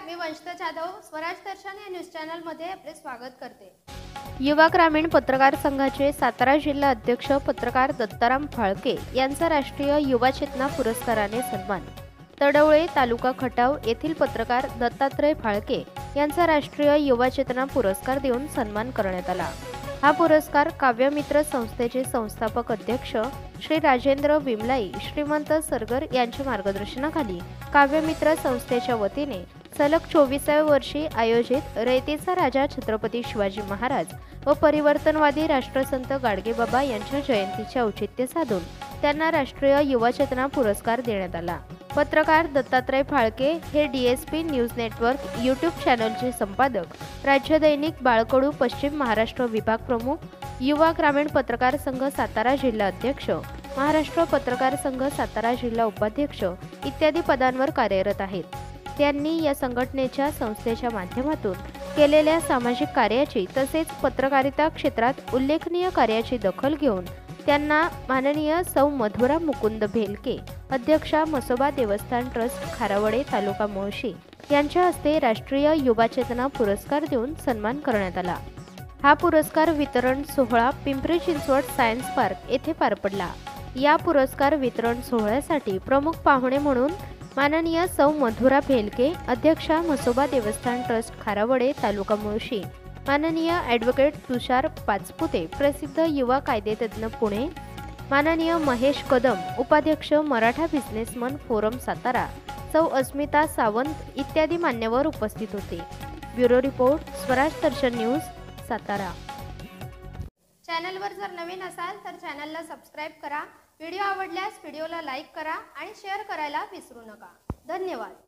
मी वंशिता जाधव स्वराज दर्शन या news channel मध्ये आपले स्वागत करते। युवा ग्रामीण पत्रकार संघाचे सातारा जिल्हा अध्यक्ष पत्रकार दत्ताराम फाळके यांचा राष्ट्रीय युवा चेतना पुरस्काराने सन्मान। तडवळे तालुका खटाव येथील पत्रकार दत्तात्रय फाळके यांचा राष्ट्रीय युवा चेतना पुरस्कार देऊन सन्मान करण्यात आला। हा पुरस्कार काव्यमित्र संस्थेचे संस्थापक अध्यक्ष श्री राजेंद्र विमलाई श्रीमंत सरगर यांच्या मार्गदर्शनाखाली काव्यमित्र संस्थेच्या वतीने सलग 24व्या वर्षी आयोजित रयतेचा राजा छत्रपती शिवाजी महाराज व परिवर्तनवादी राष्ट्रसंत गाडगेबाबा यांच्या जयंतीचे औचित्य साधून त्यांना राष्ट्रीय युवा चेतना पुरस्कार देण्यात आला। पत्रकार दत्तात्रय फाळके हे DSP न्यूज नेटवर्क यूट्यूब चॅनलचे संपादक, राज्य दैनिक बाळकडू पश्चिम महाराष्ट्र विभाग प्रमुख, युवा ग्रामीण पत्रकार संघ सातारा जिल्हा अध्यक्ष, महाराष्ट्र पत्रकार संघ सातारा जिल्हा उपाध्यक्ष इत्यादी पदांवर कार्यरत आहेत। त्यांनी या संघटनेच्या संस्थेच्या माध्यमातून केलेल्या सामाजिक कार्याची तसेच पत्रकारिता क्षेत्रात उल्लेखनीय कार्याची दखल घेऊन त्यांना माननीय सौ मधुरा मुकुंद भेलके अध्यक्षा मसोबा देवस्थान ट्रस्ट खारावडे तालुका मुळशी यांच्या हस्ते राष्ट्रीय युवा चेतना पुरस्कार देऊन सन्मान करण्यात आला। हा पुरस्कार वितरण सोहळा पिंपरी चिंचवड सायन्स पार्क येथे पार पडला। या पुरस्कार वितरण सोहळ्यासाठी प्रमुख पाहुणे म्हणून माननीय सौ मधुरा भेलके अध्यक्षा मसोबा देवस्थान ट्रस्ट खारावडे तालुका मुळशी, माननीय ॲडव्होकेट तुषार पाचपुते प्रसिद्ध युवा कायदेतज्ञ पुणे, माननीय महेश कदम उपाध्यक्ष मराठा बिझनेसमन फोरम सातारा, सौ अस्मिता सावंत इत्यादी मान्यवर उपस्थित होते। ब्युरो रिपोर्ट स्वराज दर्शन न्यूज सातारा। चॅनलवर जर नवीन असाल तर चॅनलला सबस्क्राइब करा। व्हिडिओ आवडल्यास व्हिडिओला लाईक करा आणि शेअर करायला विसरू नका। धन्यवाद।